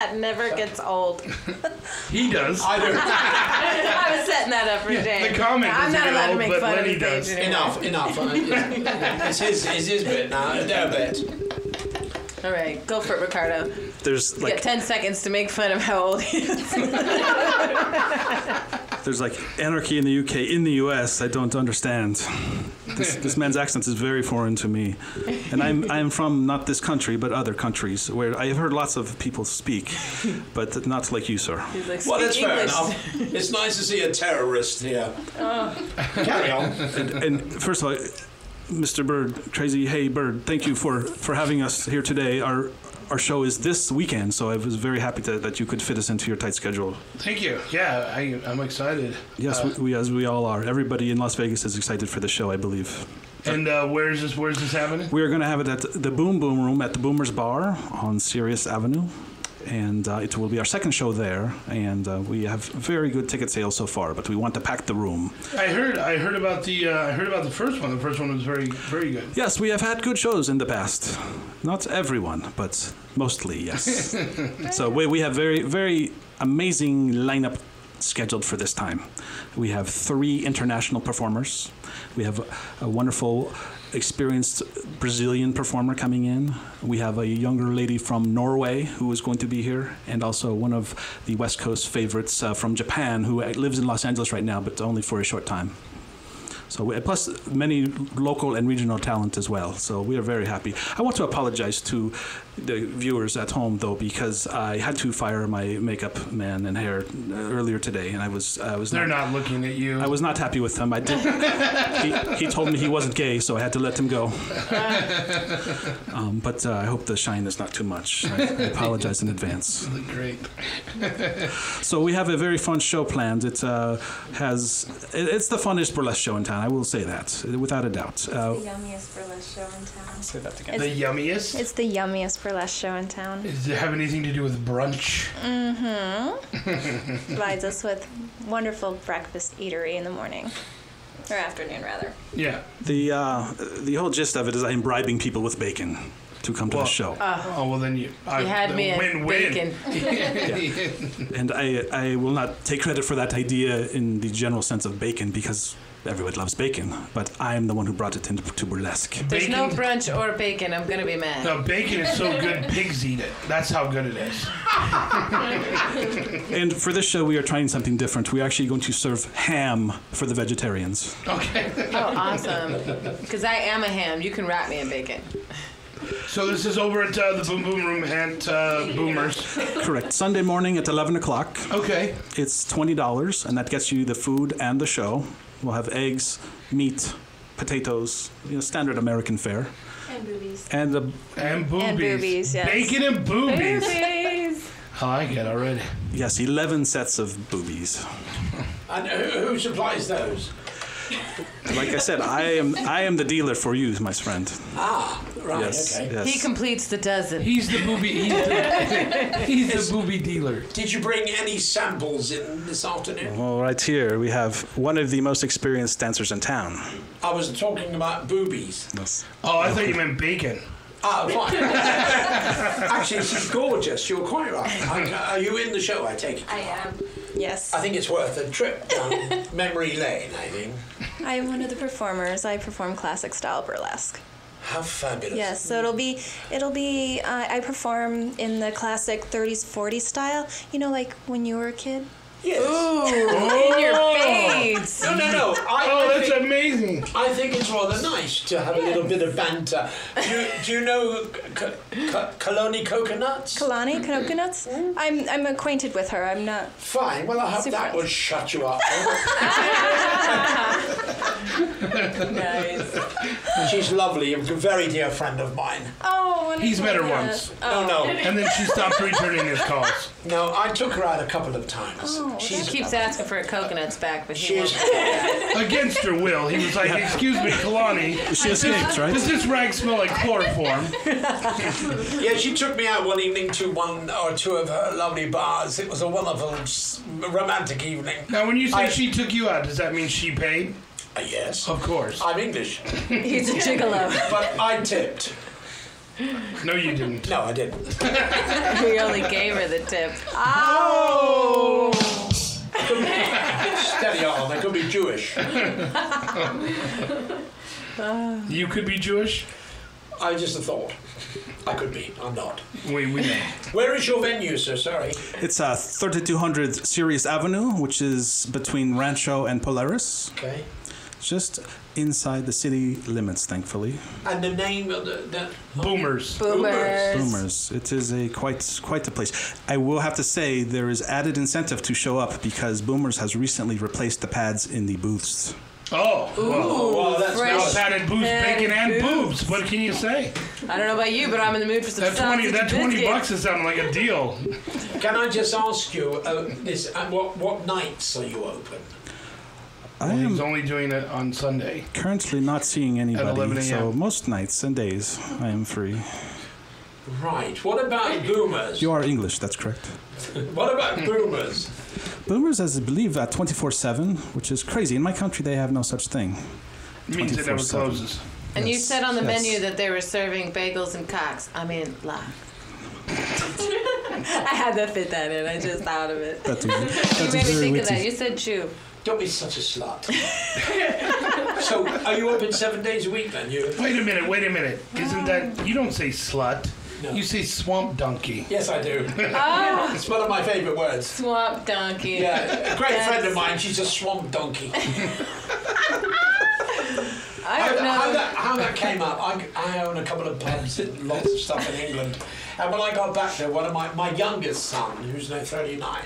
That never gets old. He does. I do. I was setting that up for Jane. The comment I'm doesn't not get allowed to old, make but fun Lenny of does. his age anymore. Enough. It's his bit now. Their bit. All right, go for it, Ricardo. There's You got 10 seconds to make fun of how old he is. there's like anarchy in the UK. In the US, I don't understand. This man's accent is very foreign to me, and I'm from not this country but other countries where I have heard lots of people speak, but not like you, sir. He's like, Well, that's speak fair English. enough. It's nice to see a terrorist here. Carry on. And first of all, Mr. Bird, Crazy Hey Bird, thank you for having us here today. Our show is this weekend, so I was very happy that you could fit us into your tight schedule. Thank you. Yeah, I'm excited. Yes, we as we all are. Everybody in Las Vegas is excited for the show, I believe. And where's this happening? We are going to have it at the Boom Boom Room at the Boomers Bar on Sirius Avenue. And it will be our second show there, and we have very good ticket sales so far. But we want to pack the room. I heard about the first one. The first one was very, very good. Yes, we have had good shows in the past. Not everyone, but mostly, yes. So we have very, very amazing lineup scheduled for this time. We have 3 international performers. We have a wonderful, experienced Brazilian performer coming in. We have a younger lady from Norway who is going to be here, and also one of the West Coast favorites from Japan who lives in Los Angeles right now, but only for a short time. So plus many local and regional talent as well. So we are very happy. I want to apologize to the viewers at home though, because I had to fire my makeup man and hair earlier today, and I was. They're not looking at you. I was not happy with him. I did. He told me he wasn't gay, so I had to let him go. But I hope the shine is not too much. I apologize in advance. You look great. So we have a very fun show planned. It's the funnest burlesque show in town. I will say that without a doubt. It's the yummiest burlesque show in town. Say that again. The yummiest? It's the yummiest burlesque show in town. Does it have anything to do with brunch? Mm-hmm. Provides us with wonderful breakfast eatery in the morning. Or afternoon, rather. Yeah. The whole gist of it is I am bribing people with bacon to come to the show. Well then you had me at win-win. bacon. And I will not take credit for that idea in the general sense of bacon because everybody loves bacon, but I'm the one who brought it into burlesque. There's no brunch or bacon. I'm going to be mad. No, bacon is so good, pigs eat it. That's how good it is. And for this show, we are trying something different. We're actually going to serve ham for the vegetarians. Okay. Oh, awesome. Because I am a ham. You can wrap me in bacon. So this is over at the Boom Boom Room at Boomers. Correct. Sunday morning at 11 o'clock. Okay. It's $20, and that gets you the food and the show. We'll have eggs, meat, potatoes, standard American fare. And boobies. And boobies. And boobies, yes. Bacon and boobies. Boobies. I like it already. Yes, 11 sets of boobies. And who supplies those? Like I said, I am the dealer for you, my friend. Ah, right, Yes, okay. yes. He completes the dozen. He's the booby. He's the booby dealer. Did you bring any samples in this afternoon? Well, right here we have one of the most experienced dancers in town. I was talking about boobies. Yes. Oh, I thought you meant bacon. Ah, fine. Actually, she's gorgeous. You're quite right. Are you in the show, I take it? I am. Yes. I think it's worth a trip down memory lane, I think. I am one of the performers. I perform classic style burlesque. How fabulous. Yes, so it'll be. I perform in the classic 30s, 40s style. You know, like when you were a kid. Yes. In your face. No. That's amazing. I think it's rather nice to have a little bit of banter. Do you know Kalani coconuts? Kalani, coconuts? I'm acquainted with her. I'm not. Fine. Well, I hope that would shut you up. Nice. She's lovely, a very dear friend of mine. Oh, wonderful. He's met her once. No. And then she stopped returning his calls. No, I took her out a couple of times. She keeps asking for her coconuts back, but he She's won't. Against her will, he was like, "Excuse me, Kalani. She escaped, right? Does this rag smell like chloroform?" Yeah, she took me out one evening to one or two of her lovely bars. It was a wonderful, romantic evening. Now, when you say she took you out, does that mean she paid? Yes. Of course. I'm English. He's a gigolo. But I tipped. No, you didn't. No, I didn't. We only gave her the tip. Oh! Steady on, they could be Jewish. You could be Jewish? I just a thought. I could be. I'm not. We know. Where is your venue, sir? Sorry. It's 3200 Sirius Avenue, which is between Rancho and Polaris. Okay. Just inside the city limits, thankfully. And the name of the Boomers. Boomers. It is quite the place. I will have to say there is added incentive to show up because Boomers has recently replaced the pads in the booths. Oh, well, that's fresh now padded boobs, bacon, and boobs. What can you say? I don't know about you, but I'm in the mood for some sausage That $20 biscuits. is sounding like a deal. Can I just ask you this? What nights are you open? I am He's only doing it on Sunday. currently not seeing 11 anybody, so a.m. most nights and days I am free. Right. What about Boomers? You are English, that's correct. What about Boomers? Boomers, as I believe, 24/7, which is crazy. In my country, they have no such thing. It means it never 24/7. closes. And you Yes, said on the yes. menu that they were serving bagels and cocks. I mean, live. I had to fit that in. I just thought of it. That's You very made me think of that. witty. You said chew. Don't be such a slut. So, are you open 7 days a week then? You? Wait a minute. Isn't that... You don't say slut. No. You say swamp donkey. Yes, I do. Oh, It's one of my favourite words. swamp donkey. Yeah, a great friend of mine. She's a swamp donkey. I don't know. How that came up, I own a couple of pubs and lots of stuff in England. And when I got back there, one of my youngest son, who's now 39,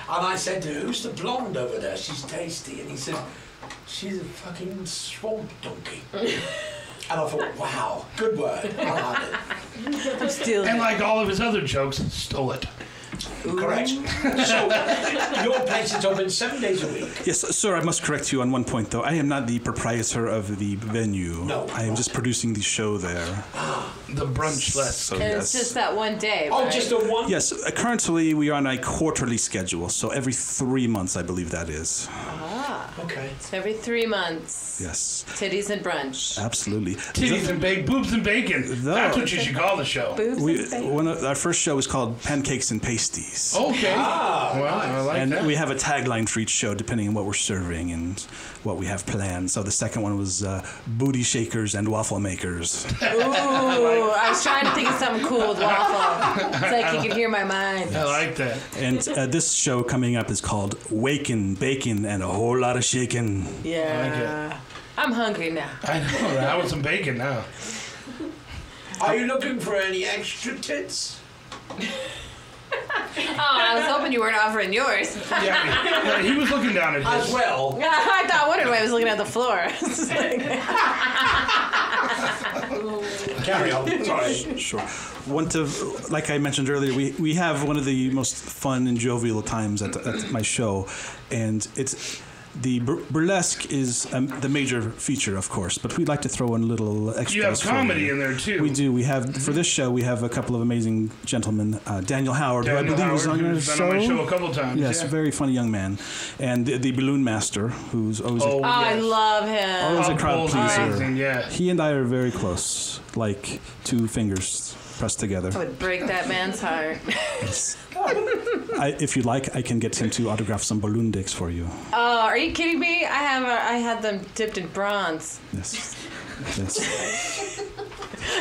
and I said to him, who's the blonde over there? She's tasty. And he said, she's a fucking swamp donkey. And I thought, wow, good word. I love it. I'm still. And like all of his other jokes, stole it. Correct. So, your place is open 7 days a week. Yes, sir, I must correct you on one point, though. I am not the proprietor of the venue. No. I am just producing the show there. The brunch less. So, And it's just that one day. Oh, right? just a one? Yes, currently we are on a quarterly schedule, so every 3 months, I believe that is. Okay. So every 3 months. Yes, Titties and brunch. absolutely. Titties and boobs and bacon. That's what you should call the show. Boobs and bacon. Our first show is called Pancakes and Pasties. Okay. Ah, Well, I like And that. we have a tagline for each show depending on what we're serving and what we have planned. So the second one was Booty Shakers and Waffle Makers. Ooh, I was trying to think of something cool with waffle. It's like you can hear my mind. I like that. And this show coming up is called Wakin', Bacon, and a Whole Lot of Shakin'. Yeah. I'm hungry now. I know. I want some bacon now. Are you looking for any extra tits? Oh, I was hoping you weren't offering yours. Yeah, he was looking down at As his. well. I wondered why I was looking at the floor. Carry on. Sorry. Sure. Like I mentioned earlier, we have one of the most fun and jovial times at my show, and it's the burlesque is the major feature, of course, but we'd like to throw in a little extras. You have for comedy you. in there too. We do. We have for this show. We have a couple of amazing gentlemen. Daniel Howard, who I Daniel believe was Howard, on your who's been on my show a couple times. Yes, yeah. very funny young man, and the balloon master, who's always Oh, Oh, I yes. love him. always a Oh, crowd Paul's pleaser. amazing, yeah. He and I are very close, like two fingers pressed together. I would break that man's heart. If you'd like, I can get him to autograph some balloon dicks for you. Oh, are you kidding me? I had them dipped in bronze. Yes. Yes.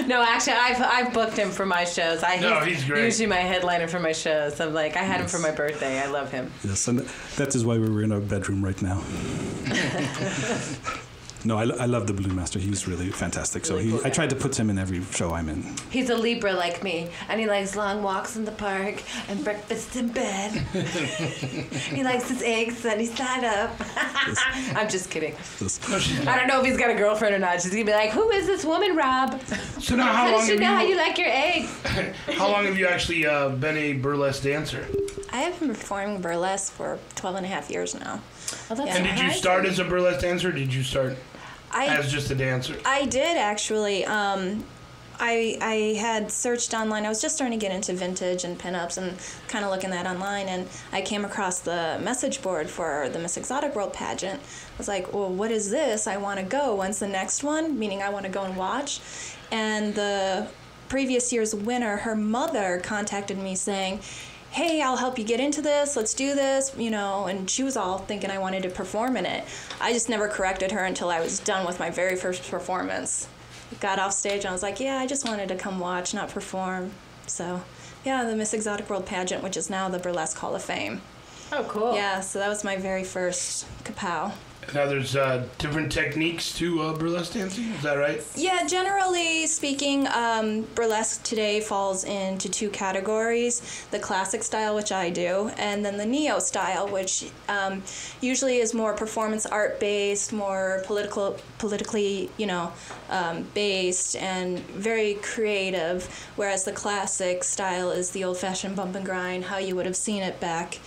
No, actually, I've booked him for my shows. He's great. Usually my headliner for my shows. I'm like, I had him for my birthday. I love him. Yes, and that is why we were in our bedroom right now. No, I love the Balloon Master. He's really fantastic. So Really cool I guy. tried to put him in every show I'm in. He's a Libra like me, and he likes long walks in the park and breakfast in bed. He likes his eggs and he sat up. I'm just kidding. Yes. I don't know if he's got a girlfriend or not. She's gonna be like, "Who is this woman, Rob? So now, How does she know how you like your eggs?" how long have you actually been a burlesque dancer? I have been performing burlesque for 12 and a half years now. Well, that's Yeah. And did you start as a burlesque dancer, or did you start as just a dancer? I did actually. I had searched online. I was just starting to get into vintage and pinups and kind of looking at online, and I came across the message board for the Miss Exotic World pageant. I was like, well, what is this? I want to go. When's the next one? Meaning I want to go and watch. And the previous year's winner, her mother contacted me saying, hey, I'll help you get into this, let's do this, you know, and she was all thinking I wanted to perform in it. I just never corrected her until I was done with my very first performance. Got off stage and I was like, yeah, I just wanted to come watch, not perform. So, yeah, the Miss Exotic World pageant, which is now the Burlesque Hall of Fame. Oh, cool. Yeah, so that was my very first kapow. Now there's different techniques to burlesque dancing, is that right? Yeah, generally speaking, burlesque today falls into two categories: the classic style, which I do, and then the neo style, which usually is more performance art based, more politically, you know, based, and very creative. Whereas the classic style is the old-fashioned bump and grind, how you would have seen it back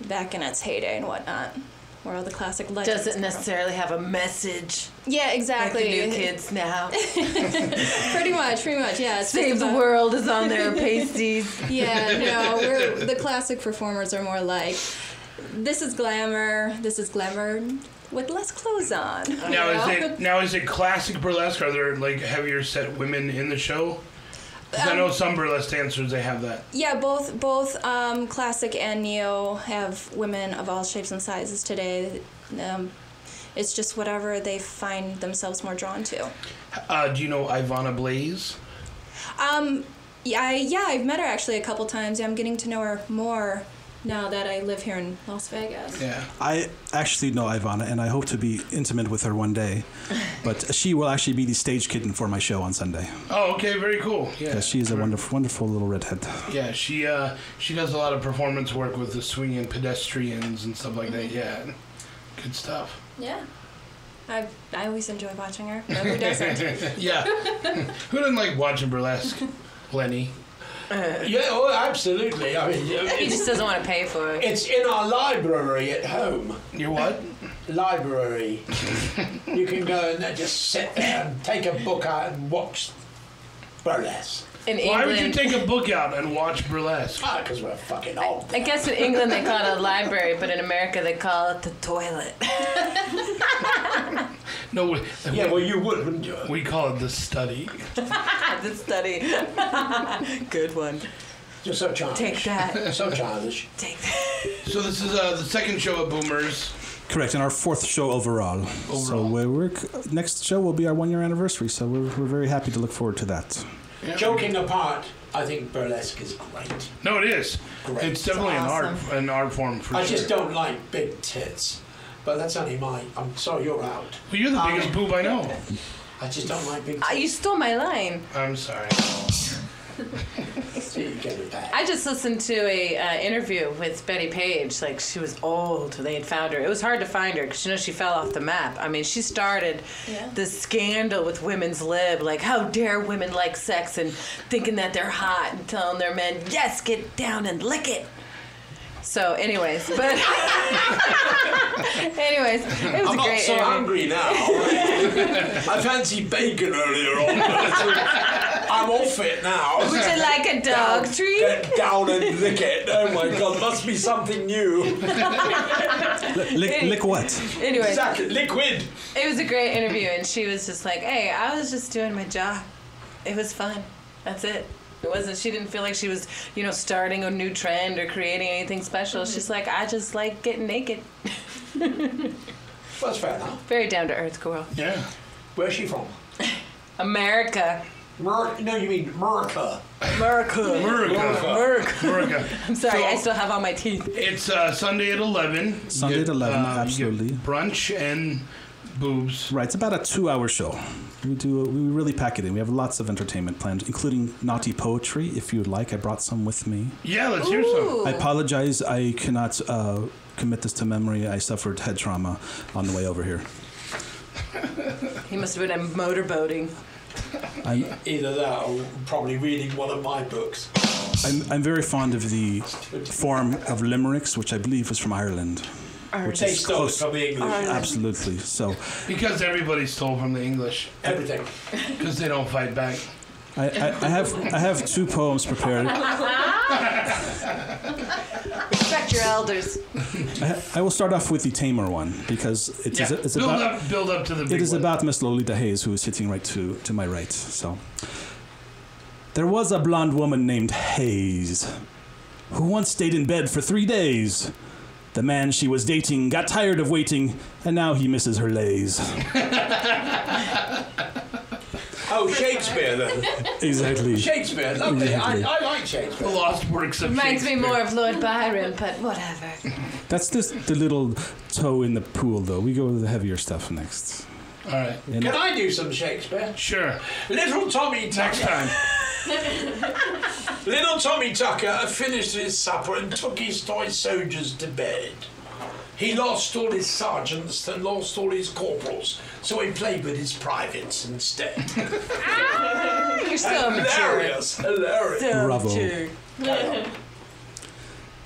in its heyday and whatnot. Where all the classic legends Doesn't necessarily have a message. Yeah, exactly. Like the new kids now. pretty much, yeah. It's Save the world is on their pasties. Yeah, no, the classic performers are more like, this is glamour with less clothes on. Now is it classic burlesque? Are there like heavier set women in the show? 'Cause I know some burlesque dancers, they have that. Yeah, both classic and neo have women of all shapes and sizes today. It's just whatever they find themselves more drawn to. Do you know Ivana Blaze? Yeah, I've met her actually a couple times. Yeah, I'm getting to know her more now that I live here in Las Vegas. Yeah. I actually know Ivana, and I hope to be intimate with her one day. But she will actually be the stage kitten for my show on Sunday. Oh, okay, very cool. Yeah. Because she is a wonderful little redhead. Yeah, she does a lot of performance work with the swinging pedestrians and stuff like that. Yeah, good stuff. Yeah. I always enjoy watching her. But who doesn't? Yeah. Who doesn't like watching burlesque? Lenny. Yeah, oh, absolutely. I mean, He just doesn't want to pay for it. it's in our library at home. Your what? Library. You can go and just sit there and take a book out and watch burlesque. In Why would you England, take a book out and watch burlesque? Because we're fucking old. I guess in England they call it a library, but in America they call it the toilet. No, Yeah, well, you would, wouldn't you? we call it the study. The study. Good one. You're so childish. Take that. So childish. Take that. So this is the second show at Boomers. Correct, and our fourth show overall. So next show will be our 1 year anniversary. So we're very happy to look forward to that. Yeah. Joking apart, I think burlesque is great. No, it is. Great. It's definitely an art form for I sure. just don't like big tits. But that's only I'm sorry, you're out. Well, you're the biggest boob I know. I just don't like big tits. You stole my line. I'm sorry. So you get it back. I just listened to a interview with Betty Page. Like, she was old. They had found her. It was hard to find her because, you know, she fell off the map. I mean, she started this scandal with women's lib. Like, how dare women like sex and thinking that they're hot and telling their men, yes, get down and lick it. So, anyways, it was I'm a not great so interview. hungry now. I fancied bacon earlier on. I'm off it now. Would you like a dog treat? Get down and lick it. Oh my God, must be something new. Lick what? Anyways, Exactly, liquid. it was a great interview, and she was just like, hey, I was just doing my job. It was fun. That's it. It wasn't, she didn't feel like she was, you know, starting a new trend or creating anything special. She's like, I just like getting naked. That's fair enough. Very down to earth girl. Yeah. Where's she from? America. No, you mean America. America. America. I'm sorry, So- I still have all my teeth. It's Sunday at 11. Sunday at 11, you absolutely. get brunch and boobs. Right, it's about a 2-hour show. We really pack it in. We have lots of entertainment planned, including naughty poetry. If you would like, I brought some with me. Yeah, let's hear some. I apologize, I cannot commit this to memory. I suffered head trauma on the way over here. He must have been motorboating. Either that or probably reading one of my books. I'm very fond of the form of limericks, which I believe was from Ireland. Which They is stole it close. from the English. Absolutely. So Because everybody stole from the English. Everything. Because they don't fight back. I have 2 poems prepared. Respect your elders. I will start off with the tamer one because it's build up to the big it is one. about Miss Lolita Haze, who is sitting right to my right. So, There was a blonde woman named Haze who once stayed in bed for 3 days. The man she was dating got tired of waiting, and now he misses her lays. Oh, Shakespeare, then. Exactly. Shakespeare, lovely. Exactly. I like Shakespeare. The lost works of Reminds me Shakespeare. more of Lord Byron, but whatever. That's just the little toe in the pool, though. We go with the heavier stuff next. All right. And Can I do some Shakespeare? Sure. Little Tommy Next Tucker. time. Little Tommy Tucker finished his supper and took his toy soldiers to bed. He lost all his sergeants and lost all his corporals, so he played with his privates instead. You're so mature. Hilarious, hilarious. So Bravo. mature.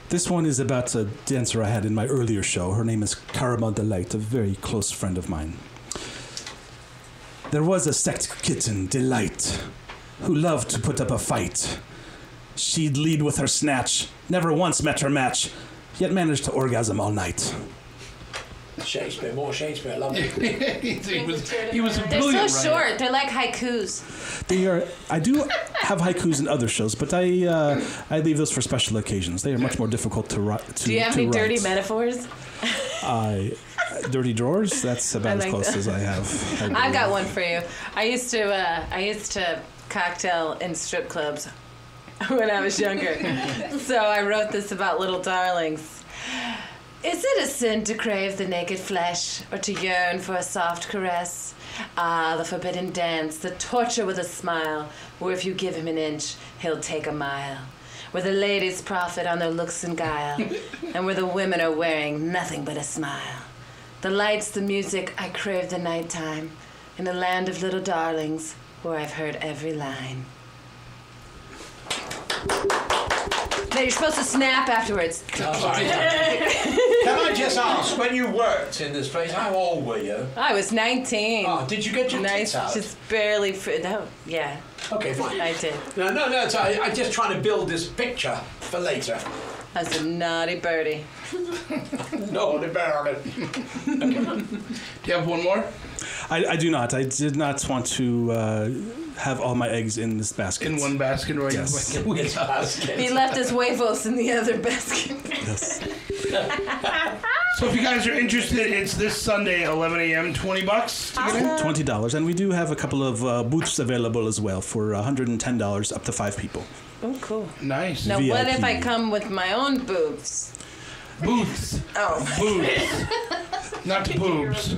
This one is about a dancer I had in my earlier show. Her name is Caramel Delight, a very close friend of mine. There was a sect kitten, Delight, who loved to put up a fight. She'd lead with her snatch, never once met her match, yet managed to orgasm all night. Shakespeare, more Shakespeare, love it. he was a They're brilliant so writer. short. They're like haikus. They are. I do have haikus in other shows, but I leave those for special occasions. They are much more difficult to write. Do you have any dirty metaphors? Dirty drawers? That's about I as like close that. as I have. I've got one for you. I used to cocktail in strip clubs when I was younger. So I wrote this about little darlings. Is it a sin to crave the naked flesh, or to yearn for a soft caress? Ah, the forbidden dance, the torture with a smile, where if you give him an inch, he'll take a mile. Where the ladies profit on their looks and guile, and where the women are wearing nothing but a smile. The lights, the music, I crave the nighttime, in a land of little darlings, where I've heard every line. Now you're supposed to snap afterwards. Can I just ask, when you worked in this place, how old were you? I was 19. Oh, did you get your tits out? Just barely. No, yeah, Okay, fine. I did. No, it's, I'm just trying to build this picture for later. I was a naughty birdie. No, the barrel. Do you have one more? I do not. I did not want to have all my eggs in this basket. In one basket, right? Yes. It's basket. He left his huevos in the other basket. Yes. So if you guys are interested, it's this Sunday, 11 a.m., $20 to get in. $20, and we do have a couple of booths available as well for $110 up to 5 people. Oh, cool. Nice. Now, what if I VIP. come with my own boobs? Booths. Oh. Booths. Not boobs.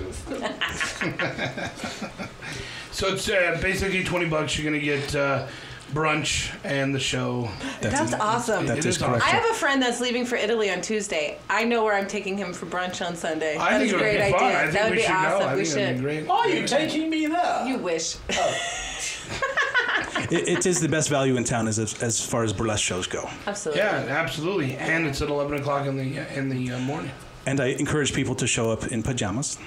So it's basically $20. You're going to get brunch and the show. That's awesome. That It is is correct. I have a friend that's leaving for Italy on Tuesday. I know where I'm taking him for brunch on Sunday. I think That's it a would great be fun. idea. I think That would we be should awesome. go. I We think that'd be should. great. Are you taking me there? You wish. It is the best value in town as far as burlesque shows go. Absolutely. Yeah, absolutely. And it's at 11 o'clock in the morning. And I encourage people to show up in pajamas.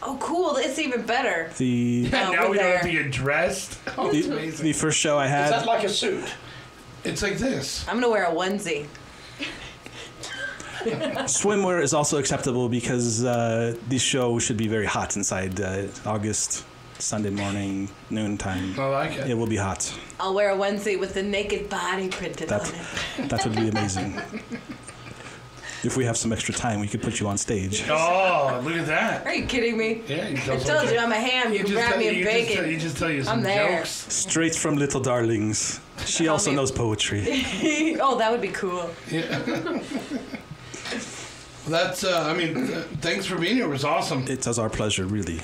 Oh, cool. It's even better. The Oh, Now we're we don't have there. to get dressed. Oh, it's amazing. the first show I Is that had, like a suit? It's like this. I'm going to wear a onesie. swimwear is also acceptable because the show should be very hot inside August, Sunday morning, noontime. I like it. It will be hot. I'll wear a onesie with the naked body printed on it. That would be amazing. If we have some extra time, we could put you on stage. Oh, look at that. Are you kidding me? Yeah, you I told you I'm a ham. You can grab me and bake it. You just tell you some I'm there. jokes. Straight from Little Darlings. She also knows poetry. Oh, that would be cool. Yeah. That's, thanks for being here. It was awesome. It was our pleasure, really.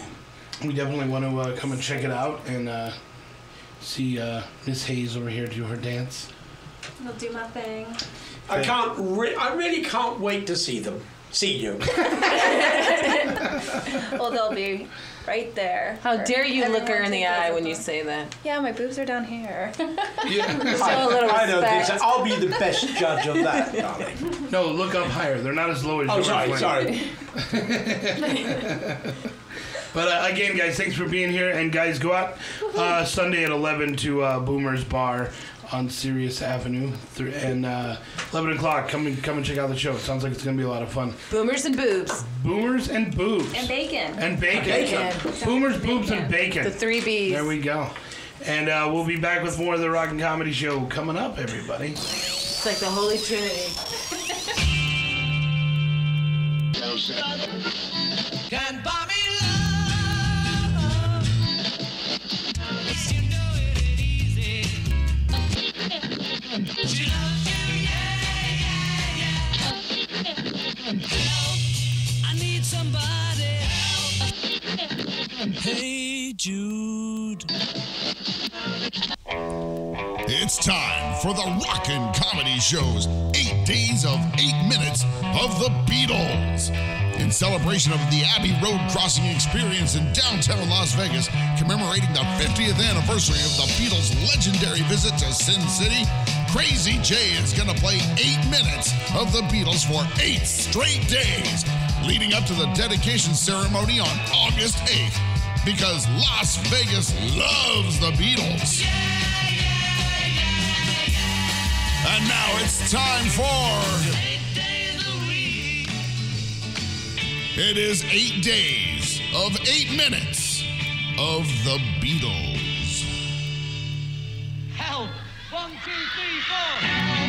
We definitely want to come and check it out and see Miss Haze over here do her dance. I'll do my thing. I really can't wait to see them. See you. Well, they'll be right there. How for dare you look her everyone in to the eye visit when you them. say that? Yeah, my boobs are down here. Yeah. Show a little I know respect. this. I'll be the best judge of that, darling. No, look up higher. They're not as low as Oh, yours. sorry. But again, guys, thanks for being here. And guys, go out Sunday at 11 to Boomer's Bar on Sirius Avenue. And 11 o'clock, come and check out the show. It sounds like it's going to be a lot of fun. Boomers and boobs. Boomers and boobs. And bacon. And bacon. Bacon. Boomers, boobs, and bacon. The 3 B's. There we go. And we'll be back with more of the Rock and Comedy Show coming up, everybody. It's like the Holy Trinity. Can't buy me love. You know it ain't easy. She loves you, yeah. Help, I need somebody. Help. Hey, Jude. It's time for the Rockin' Comedy Show's 8 days of 8 minutes of the Beatles. In celebration of the Abbey Road crossing experience in downtown Las Vegas, commemorating the 50th anniversary of the Beatles' legendary visit to Sin City, Crazy J is going to play 8 minutes of the Beatles for 8 straight days, leading up to the dedication ceremony on August 8th, because Las Vegas loves the Beatles. And now it's time for... It is 8 days of 8 minutes of the Beatles. Help! 1, 2, 3, 4.